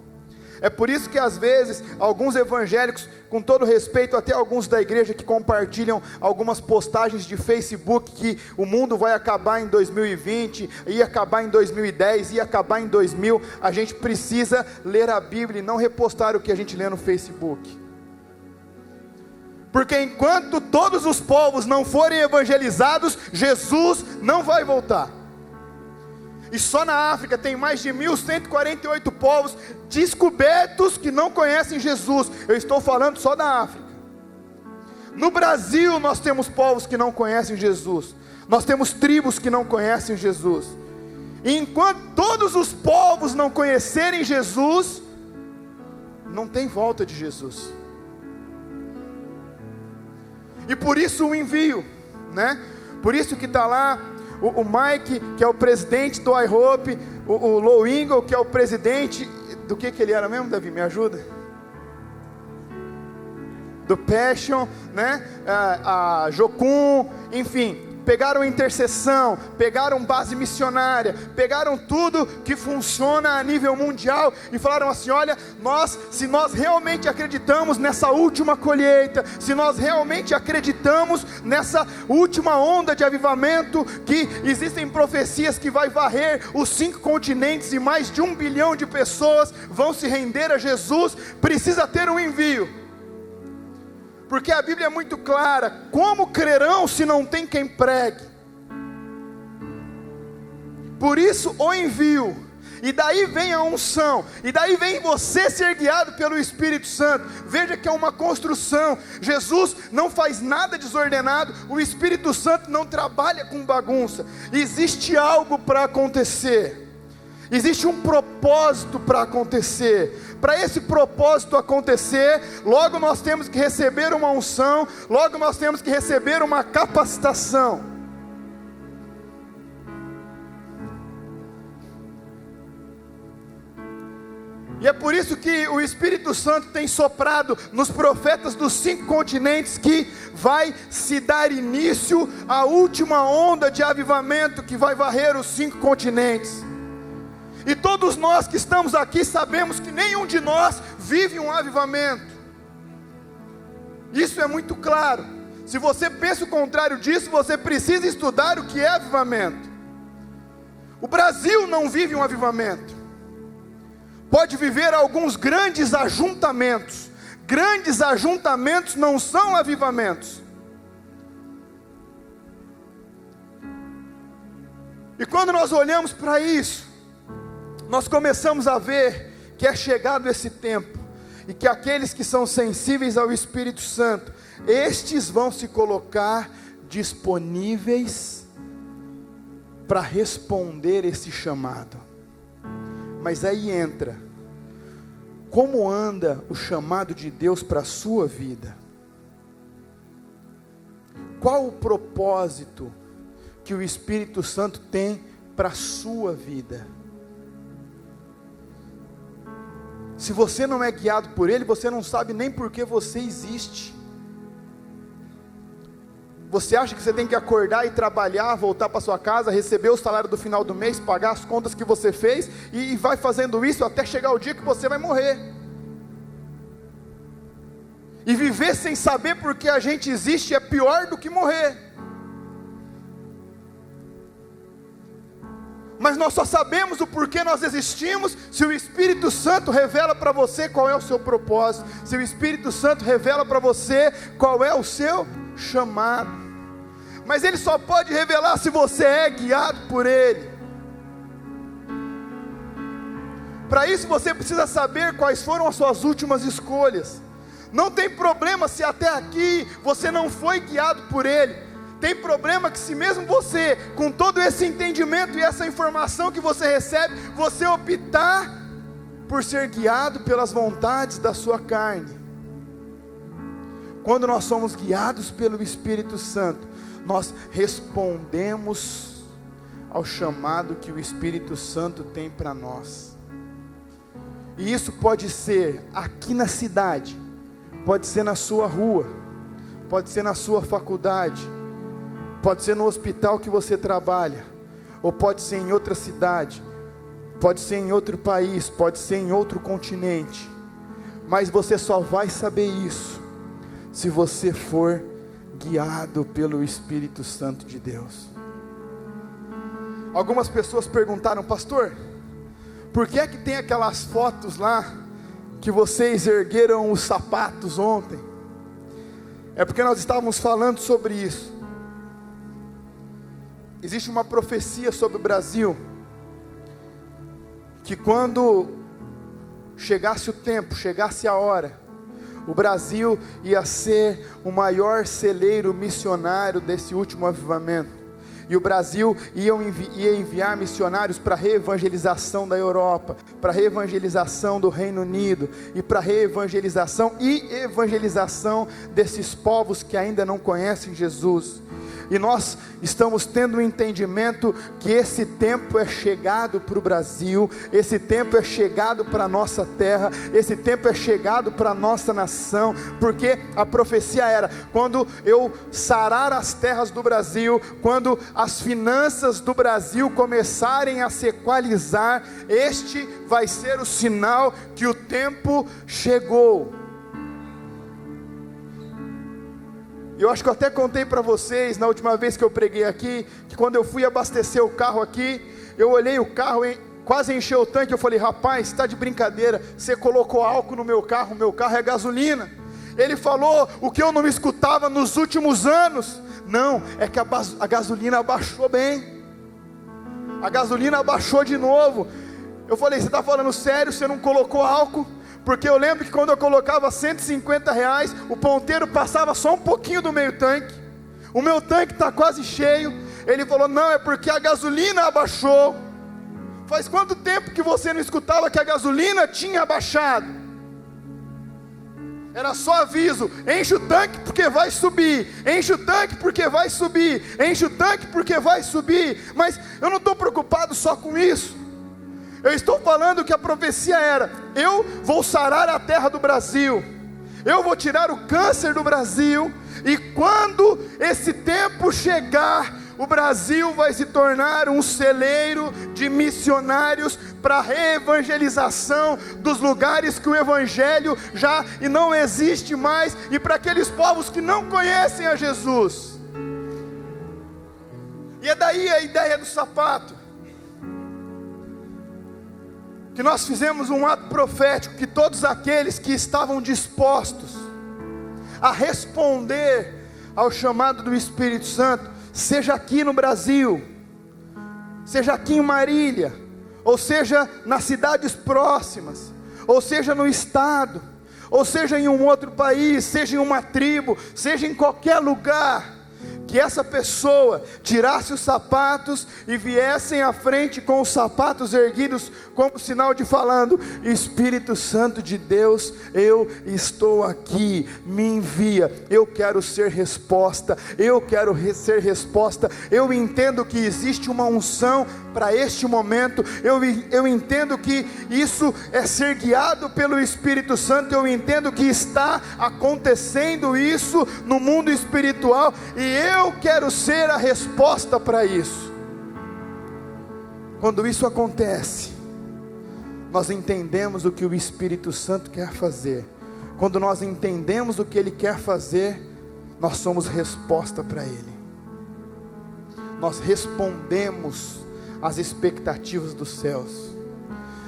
S1: É por isso que às vezes alguns evangélicos, com todo respeito, até alguns da igreja que compartilham algumas postagens de Facebook que o mundo vai acabar em 2020, ia acabar em 2010, ia acabar em 2000, a gente precisa ler a Bíblia e não repostar o que a gente lê no Facebook. Porque enquanto todos os povos não forem evangelizados, Jesus não vai voltar. E só na África tem mais de 1.148 povos descobertos que não conhecem Jesus. Eu estou falando só da África. No Brasil nós temos povos que não conhecem Jesus. Nós temos tribos que não conhecem Jesus. E enquanto todos os povos não conhecerem Jesus, não tem volta de Jesus. E por isso o envio, né? Por isso que está lá o Mike, que é o presidente do iHope, o Low Ingle, que é o presidente, do que ele era mesmo, Davi, me ajuda? Do Passion, né? A Jocum, enfim, pegaram intercessão, pegaram base missionária, pegaram tudo que funciona a nível mundial e falaram assim: olha, se nós realmente acreditamos nessa última colheita, se nós realmente acreditamos nessa última onda de avivamento, que existem profecias que vai varrer os 5 continentes e mais de 1 bilhão de pessoas vão se render a Jesus, precisa ter um envio. Porque a Bíblia é muito clara: como crerão se não tem quem pregue? Por isso o envio, e daí vem a unção, e daí vem você ser guiado pelo Espírito Santo. Veja que é uma construção. Jesus não faz nada desordenado, o Espírito Santo não trabalha com bagunça. Existe algo para acontecer, existe um propósito para acontecer. Para esse propósito acontecer, logo nós temos que receber uma unção, logo nós temos que receber uma capacitação. E é por isso que o Espírito Santo tem soprado nos profetas dos 5 continentes que vai se dar início à última onda de avivamento que vai varrer os 5 continentes. E todos nós que estamos aqui sabemos que nenhum de nós vive um avivamento. Isso é muito claro. Se você pensa o contrário disso, você precisa estudar o que é avivamento. O Brasil não vive um avivamento. Pode viver alguns grandes ajuntamentos. Grandes ajuntamentos não são avivamentos. E quando nós olhamos para isso, nós começamos a ver que é chegado esse tempo, e que aqueles que são sensíveis ao Espírito Santo, estes vão se colocar disponíveis para responder esse chamado. Mas aí entra, como anda o chamado de Deus para a sua vida? Qual o propósito que o Espírito Santo tem para a sua vida? Se você não é guiado por Ele, você não sabe nem por que você existe. Você acha que você tem que acordar e trabalhar, voltar para sua casa, receber o salário do final do mês, pagar as contas que você fez, e vai fazendo isso até chegar o dia que você vai morrer. E viver sem saber por que a gente existe é pior do que morrer. Mas nós só sabemos o porquê nós existimos se o Espírito Santo revela para você qual é o seu propósito, se o Espírito Santo revela para você qual é o seu chamado. Mas Ele só pode revelar se você é guiado por Ele. Para isso você precisa saber quais foram as suas últimas escolhas. Não tem problema se até aqui você não foi guiado por Ele. Tem problema que se mesmo você, com todo esse entendimento e essa informação que você recebe, você optar por ser guiado pelas vontades da sua carne. Quando nós somos guiados pelo Espírito Santo, nós respondemos ao chamado que o Espírito Santo tem para nós. E isso pode ser aqui na cidade, pode ser na sua rua, pode ser na sua faculdade, pode ser no hospital que você trabalha, ou pode ser em outra cidade, pode ser em outro país, pode ser em outro continente, mas você só vai saber isso se você for guiado pelo Espírito Santo de Deus. Algumas pessoas perguntaram: pastor, por que é que tem aquelas fotos lá que vocês ergueram os sapatos ontem? É porque nós estávamos falando sobre isso. Existe uma profecia sobre o Brasil, que quando chegasse o tempo, chegasse a hora, o Brasil ia ser o maior celeiro missionário desse último avivamento. E o Brasil ia enviar missionários para a reevangelização da Europa, para a reevangelização do Reino Unido, e para a reevangelização e evangelização desses povos que ainda não conhecem Jesus. E nós estamos tendo um entendimento que esse tempo é chegado para o Brasil, esse tempo é chegado para a nossa terra, esse tempo é chegado para a nossa nação, porque a profecia era: quando eu sarar as terras do Brasil, quando as finanças do Brasil começarem a se equalizar, este vai ser o sinal que o tempo chegou. Eu acho que eu até contei para vocês na última vez que eu preguei aqui, que quando eu fui abastecer o carro aqui, eu olhei o carro, quase encheu o tanque. Eu falei: rapaz, está de brincadeira, você colocou álcool no meu carro é gasolina. Ele falou o que eu não escutava nos últimos anos: não, é que a gasolina abaixou bem, a gasolina abaixou de novo. Eu falei: você está falando sério, você não colocou álcool? Porque eu lembro que quando eu colocava R$150, o ponteiro passava só um pouquinho do meio tanque. O meu tanque está quase cheio. Ele falou: não, é porque a gasolina abaixou. Faz quanto tempo que você não escutava que a gasolina tinha abaixado? Era só aviso: enche o tanque porque vai subir, enche o tanque porque vai subir, enche o tanque porque vai subir. Mas eu não estou preocupado só com isso. Eu estou falando que a profecia era: eu vou sarar a terra do Brasil, eu vou tirar o câncer do Brasil, e quando esse tempo chegar, o Brasil vai se tornar um celeiro de missionários para a reevangelização dos lugares que o Evangelho já e não existe mais, e para aqueles povos que não conhecem a Jesus. E é daí a ideia do sapato, que nós fizemos um ato profético, que todos aqueles que estavam dispostos a responder ao chamado do Espírito Santo, seja aqui no Brasil, seja aqui em Marília, ou seja nas cidades próximas, ou seja no estado, ou seja em um outro país, seja em uma tribo, seja em qualquer lugar, que essa pessoa tirasse os sapatos e viessem à frente com os sapatos erguidos, como sinal de falando: Espírito Santo de Deus, eu estou aqui, me envia, eu quero ser resposta, eu quero ser resposta. Eu entendo que existe uma unção para este momento, eu entendo que isso é ser guiado pelo Espírito Santo, eu entendo que está acontecendo isso no mundo espiritual, e eu quero ser a resposta para isso. Quando isso acontece, nós entendemos o que o Espírito Santo quer fazer. Quando nós entendemos o que Ele quer fazer, nós somos resposta para Ele. Nós respondemos às expectativas dos céus.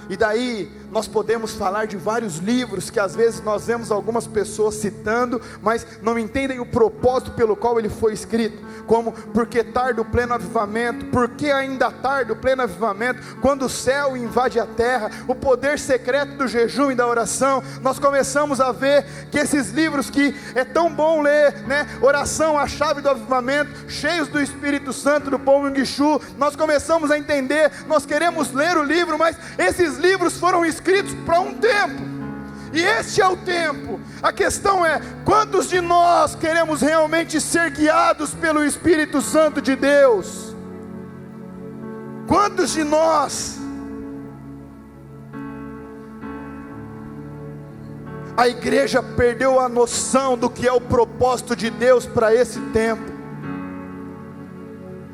S1: E daí nós podemos falar de vários livros que às vezes nós vemos algumas pessoas citando, mas não entendem o propósito pelo qual ele foi escrito, como por que tarda o pleno avivamento, por que ainda tarda o pleno avivamento, quando o céu invade a terra, o poder secreto do jejum e da oração. Nós começamos a ver que esses livros que é tão bom ler, né? Oração, a chave do avivamento, cheios do Espírito Santo, do Povo Enguixu, nós começamos a entender, nós queremos ler o livro, mas esses livros foram escritos para um tempo, e este é o tempo. A questão é: quantos de nós queremos realmente ser guiados pelo Espírito Santo de Deus? Quantos de nós? A igreja perdeu a noção do que é o propósito de Deus para esse tempo.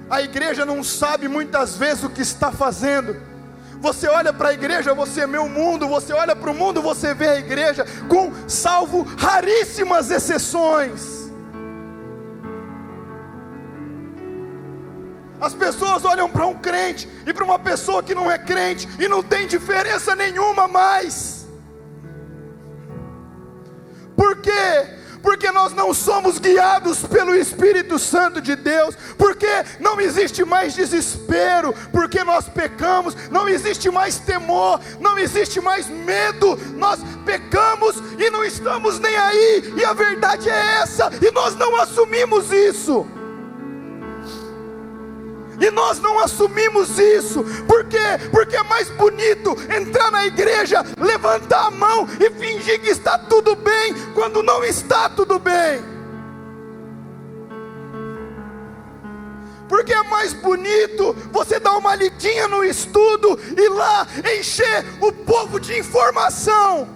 S1: A igreja não sabe muitas vezes o que está fazendo. Você olha para a igreja, você vê o mundo. Você olha para o mundo, você vê a igreja, com salvo raríssimas exceções. As pessoas olham para um crente e para uma pessoa que não é crente, e não tem diferença nenhuma mais. Por quê? Porque nós não somos guiados pelo Espírito Santo de Deus, porque não existe mais desespero, porque nós pecamos, não existe mais temor, não existe mais medo, nós pecamos e não estamos nem aí, e a verdade é essa, e nós não assumimos isso. E nós não assumimos isso. Por quê? Porque é mais bonito entrar na igreja, levantar a mão e fingir que está tudo bem, quando não está tudo bem. Porque é mais bonito você dar uma lidinha no estudo e lá encher o povo de informação,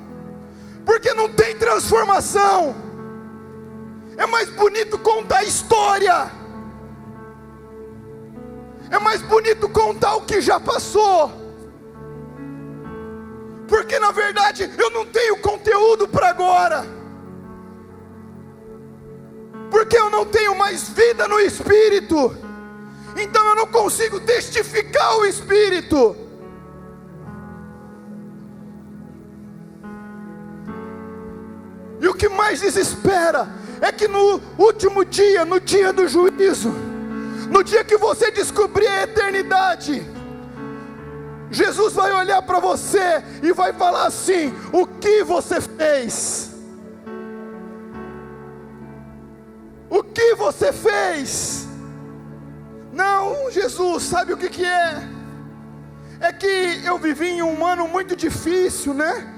S1: porque não tem transformação. É mais bonito contar história. É mais bonito contar o que já passou, porque na verdade eu não tenho conteúdo para agora, porque eu não tenho mais vida no Espírito, então eu não consigo testificar o Espírito. E o que mais desespera é que no último dia, no dia do juízo, no dia que você descobrir a eternidade, Jesus vai olhar para você e vai falar assim: o que você fez? O que você fez? Não, Jesus, sabe o que é? É que eu vivi em um ano muito difícil, né?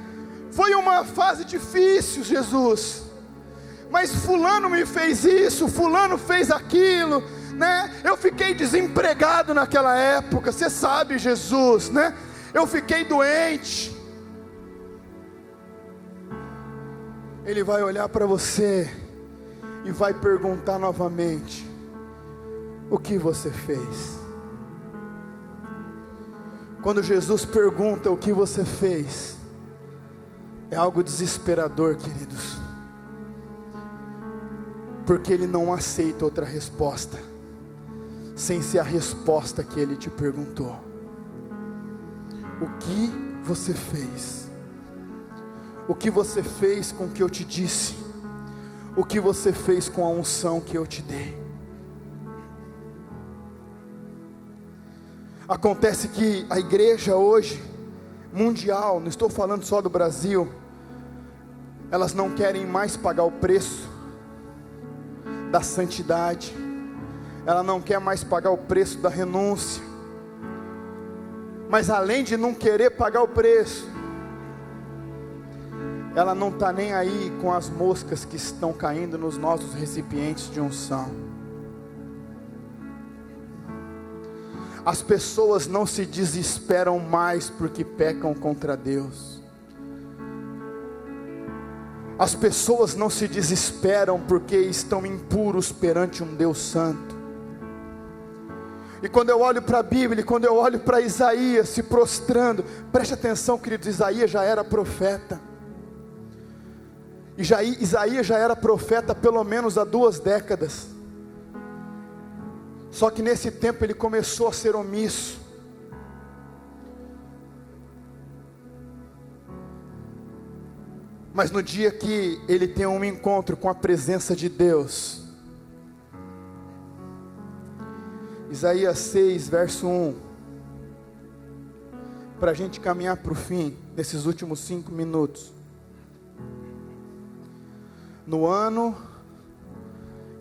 S1: Foi uma fase difícil, Jesus, mas fulano me fez isso, fulano fez aquilo, né? Eu fiquei desempregado naquela época, você sabe, Jesus, né? Eu fiquei doente. Ele vai olhar para você e vai perguntar novamente: o que você fez? Quando Jesus pergunta o que você fez, é algo desesperador, queridos, porque Ele não aceita outra resposta sem ser a resposta que Ele te perguntou. O que você fez? O que você fez com o que eu te disse? O que você fez com a unção que eu te dei? Acontece que a igreja hoje, mundial, não estou falando só do Brasil, elas não querem mais pagar o preço da santidade, ela não quer mais pagar o preço da renúncia, mas além de não querer pagar o preço, ela não está nem aí com as moscas que estão caindo nos nossos recipientes de unção. As pessoas não se desesperam mais porque pecam contra Deus. As pessoas não se desesperam porque estão impuros perante um Deus santo. E quando eu olho para a Bíblia, quando eu olho para Isaías se prostrando, preste atenção, queridos, Isaías já era profeta. Isaías já era profeta pelo menos há 2 décadas. Só que nesse tempo ele começou a ser omisso. Mas no dia que ele tem um encontro com a presença de Deus, Isaías 6, verso 1, para a gente caminhar para o fim, nesses últimos 5 minutos. No ano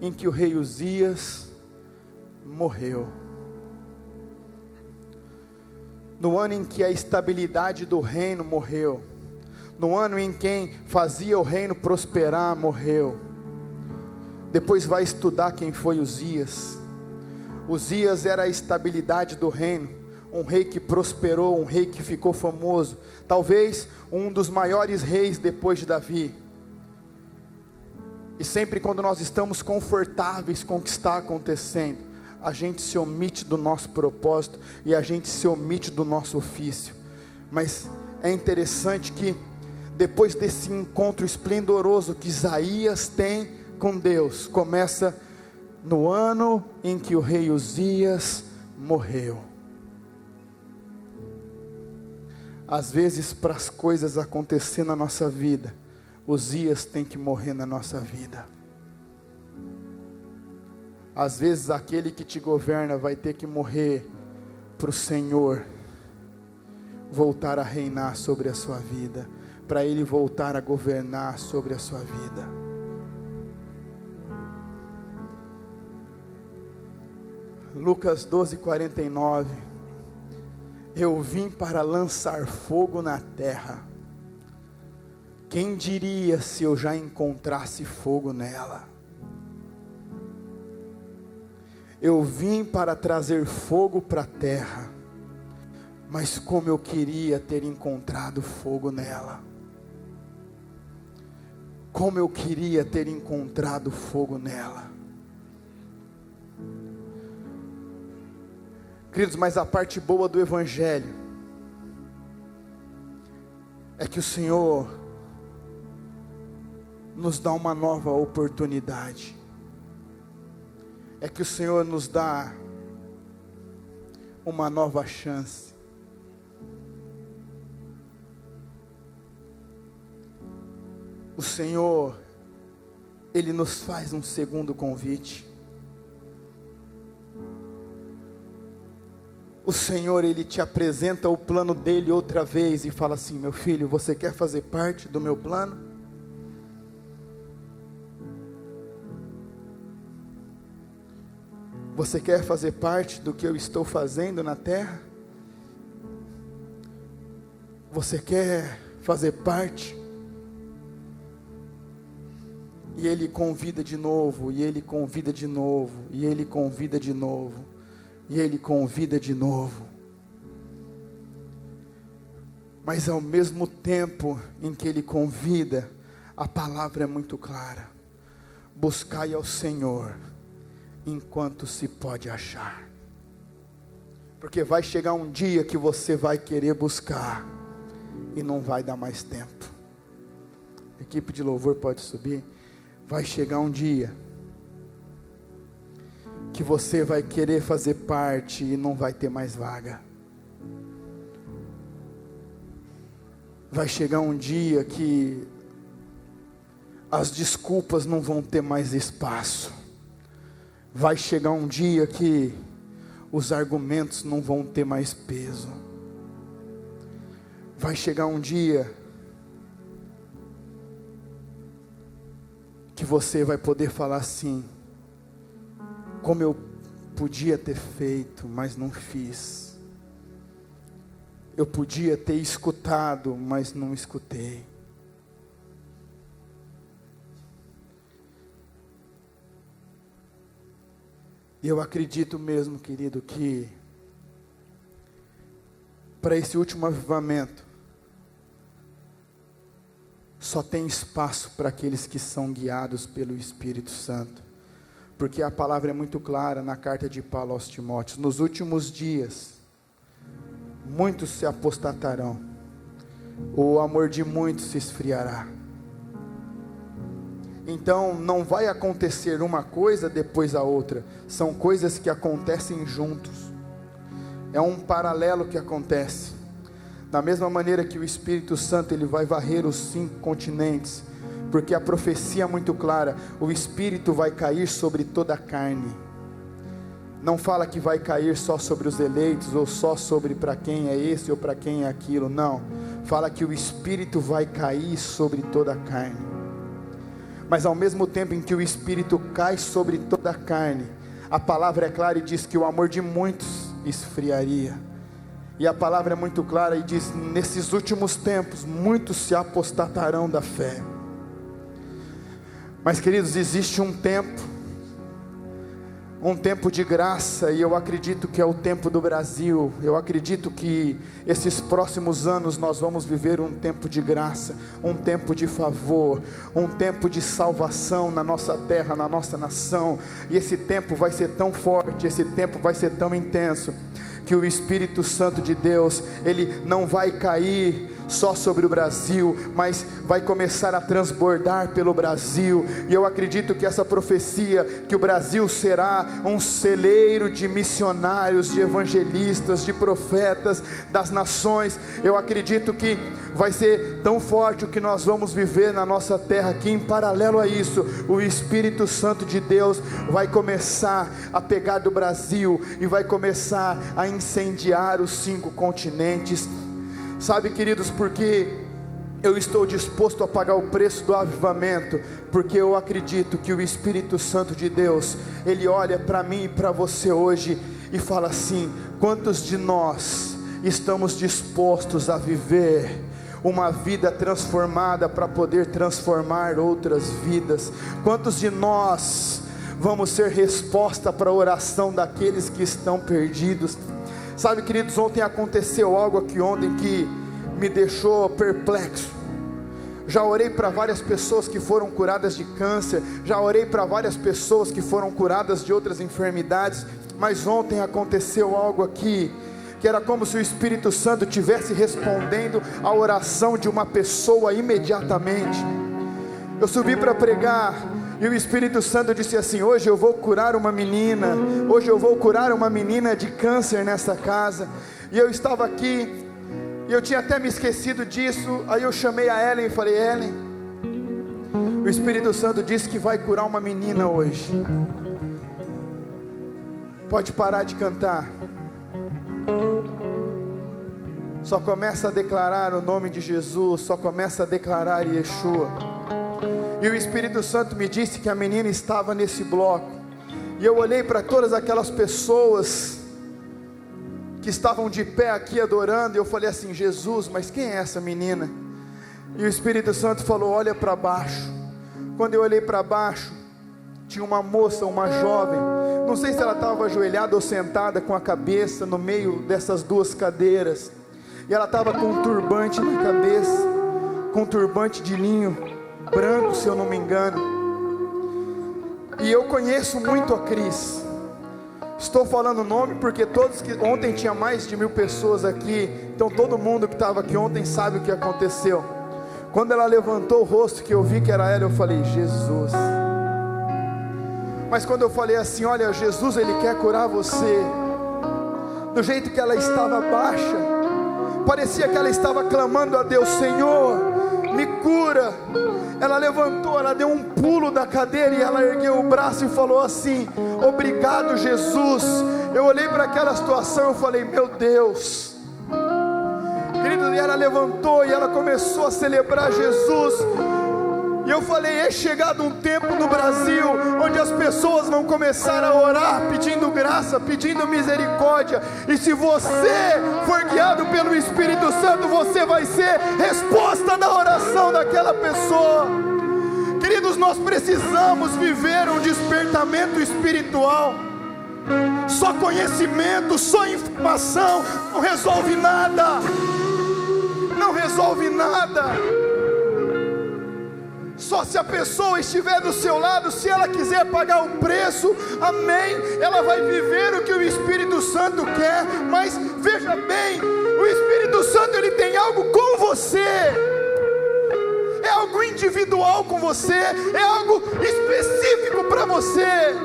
S1: em que o rei Uzias morreu, no ano em que a estabilidade do reino morreu, no ano em que quem fazia o reino prosperar morreu. Depois vai estudar quem foi Uzias. Uzias era a estabilidade do reino, um rei que prosperou, um rei que ficou famoso, talvez um dos maiores reis depois de Davi. E sempre quando nós estamos confortáveis com o que está acontecendo, a gente se omite do nosso propósito e a gente se omite do nosso ofício. Mas é interessante que depois desse encontro esplendoroso que Isaías tem com Deus, começa no ano em que o rei Uzias morreu. Às vezes, para as coisas acontecer na nossa vida, Uzias tem que morrer na nossa vida. Às vezes aquele que te governa vai ter que morrer para o Senhor voltar a reinar sobre a sua vida, para Ele voltar a governar sobre a sua vida. Lucas 12:49. Eu vim para lançar fogo na terra. Quem diria se eu já encontrasse fogo nela? Eu vim para trazer fogo para a terra, mas como eu queria ter encontrado fogo nela. Como eu queria ter encontrado fogo nela. Queridos, mas a parte boa do Evangelho é que o Senhor nos dá uma nova oportunidade. É que o Senhor nos dá uma nova chance. O Senhor, Ele nos faz um segundo convite. O Senhor, Ele te apresenta o plano dEle outra vez e fala assim: meu filho, você quer fazer parte do meu plano? Você quer fazer parte do que eu estou fazendo na terra? Você quer fazer parte? E Ele convida de novo, e Ele convida de novo, e Ele convida de novo, e Ele convida de novo. Mas ao mesmo tempo em que Ele convida, a palavra é muito clara: buscai ao Senhor enquanto se pode achar. Porque vai chegar um dia que você vai querer buscar e não vai dar mais tempo. A equipe de louvor pode subir. Vai chegar um dia que você vai querer fazer parte e não vai ter mais vaga. Vai chegar um dia que as desculpas não vão ter mais espaço. Vai chegar um dia que os argumentos não vão ter mais peso. Vai chegar um dia que você vai poder falar assim: como eu podia ter feito, mas não fiz. Eu podia ter escutado, mas não escutei. Eu acredito mesmo, querido, que para esse último avivamento só tem espaço para aqueles que são guiados pelo Espírito Santo, porque a palavra é muito clara na carta de Paulo aos Timóteos: nos últimos dias muitos se apostatarão, o amor de muitos se esfriará. Então não vai acontecer uma coisa depois a outra, são coisas que acontecem juntos, é um paralelo que acontece. Da mesma maneira que o Espírito Santo, ele vai varrer os 5 continentes, porque a profecia é muito clara: o Espírito vai cair sobre toda a carne. Não fala que vai cair só sobre os eleitos, ou só sobre para quem é esse ou para quem é aquilo, não. Fala que o Espírito vai cair sobre toda a carne. Mas ao mesmo tempo em que o Espírito cai sobre toda a carne, a palavra é clara e diz que o amor de muitos esfriaria. E a palavra é muito clara e diz: nesses últimos tempos muitos se apostatarão da fé. Mas, queridos, existe um tempo um tempo de graça, e eu acredito que é o tempo do Brasil. Eu acredito que esses próximos anos nós vamos viver um tempo de graça, um tempo de favor, um tempo de salvação na nossa terra, na nossa nação. E esse tempo vai ser tão forte, esse tempo vai ser tão intenso, que o Espírito Santo de Deus, ele não vai cair só sobre o Brasil, mas vai começar a transbordar pelo Brasil. E eu acredito que essa profecia, que o Brasil será um celeiro de missionários, de evangelistas, de profetas das nações, eu acredito que vai ser tão forte o que nós vamos viver na nossa terra, que em paralelo a isso, o Espírito Santo de Deus vai começar a pegar do Brasil, e vai começar a incendiar os 5 continentes. Sabe, queridos, porque eu estou disposto a pagar o preço do avivamento, porque eu acredito que o Espírito Santo de Deus, ele olha para mim e para você hoje e fala assim: quantos de nós estamos dispostos a viver uma vida transformada para poder transformar outras vidas? Quantos de nós vamos ser resposta para a oração daqueles que estão perdidos? Sabe, queridos, ontem aconteceu algo aqui ontem que me deixou perplexo. Já orei para várias pessoas que foram curadas de câncer, já orei para várias pessoas que foram curadas de outras enfermidades, mas ontem aconteceu algo aqui, que era como se o Espírito Santo estivesse respondendo à oração de uma pessoa imediatamente. Eu subi para pregar, e o Espírito Santo disse assim: hoje eu vou curar uma menina, hoje eu vou curar uma menina de câncer nessa casa. E eu estava aqui, e eu tinha até me esquecido disso. Aí eu chamei a Ellen e falei: Ellen, o Espírito Santo disse que vai curar uma menina hoje. Pode parar de cantar, só começa a declarar o nome de Jesus, só começa a declarar Yeshua. E o Espírito Santo me disse que a menina estava nesse bloco. E eu olhei para todas aquelas pessoas que estavam de pé aqui adorando, e eu falei assim: Jesus, mas quem é essa menina? E o Espírito Santo falou: olha para baixo. Quando eu olhei para baixo, tinha uma moça, uma jovem, não sei se ela estava ajoelhada ou sentada com a cabeça no meio dessas 2 cadeiras, e ela estava com um turbante na cabeça, com um turbante de linho branco, se eu não me engano. E eu conheço muito a Cris. Estou falando o nome porque todos que ontem tinha mais de 1000 pessoas aqui, então todo mundo que estava aqui ontem sabe o que aconteceu. Quando ela levantou o rosto, que eu vi que era ela, eu falei: Jesus. Mas quando eu falei assim: olha, Jesus, ele quer curar você, do jeito que ela estava baixa, parecia que ela estava clamando a Deus: Senhor, me cura. Ela levantou, ela deu um pulo da cadeira, e ela ergueu o braço e falou assim: obrigado, Jesus. Eu olhei para aquela situação, eu falei: meu Deus, querido. E ela levantou e ela começou a celebrar Jesus. E eu falei: é chegado um tempo no Brasil onde as pessoas vão começar a orar pedindo graça, pedindo misericórdia. E se você for guiado pelo Espírito Santo, você vai ser resposta da oração daquela pessoa. Queridos, nós precisamos viver um despertamento espiritual. Só conhecimento, só informação não resolve nada. Não resolve nada. Só se a pessoa estiver do seu lado, se ela quiser pagar o preço, amém, ela vai viver o que o Espírito Santo quer. Mas veja bem, o Espírito Santo, ele tem algo com você, é algo individual com você, é algo específico para você,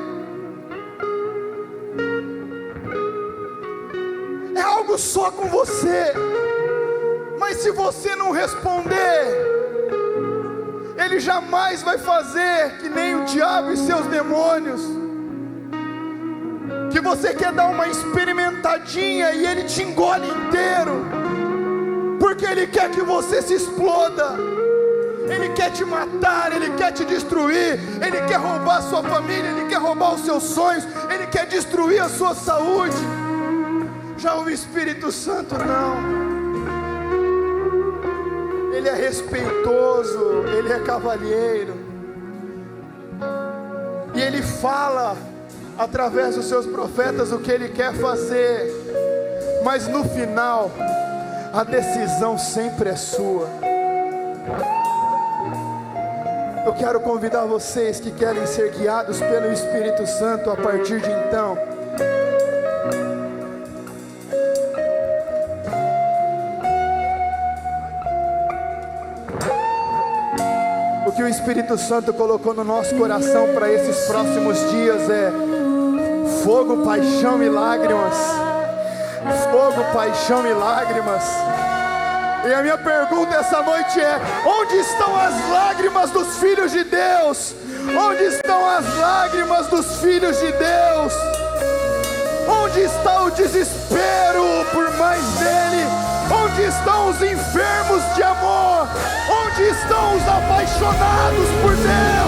S1: é algo só com você. Mas se você não responder, ele jamais vai fazer que nem o diabo e seus demônios, que você quer dar uma experimentadinha e ele te engole inteiro, porque ele quer que você se exploda, ele quer te matar, ele quer te destruir, ele quer roubar a sua família, ele quer roubar os seus sonhos, ele quer destruir a sua saúde. Já o Espírito Santo não. Ele é respeitoso, ele é cavalheiro, e ele fala através dos seus profetas, o que Ele quer fazer, mas no final, a decisão sempre é sua. Eu quero convidar vocês que querem ser guiados pelo Espírito Santo a partir de então, o que o Espírito Santo colocou no nosso coração para esses próximos dias é fogo, paixão e lágrimas. Fogo, paixão e lágrimas. E a minha pergunta essa noite é: onde estão as lágrimas dos filhos de Deus? Onde estão as lágrimas dos filhos de Deus? Onde está o desespero por mais dele? Onde estão os enfermos de amor? Onde estão os apaixonados por Deus?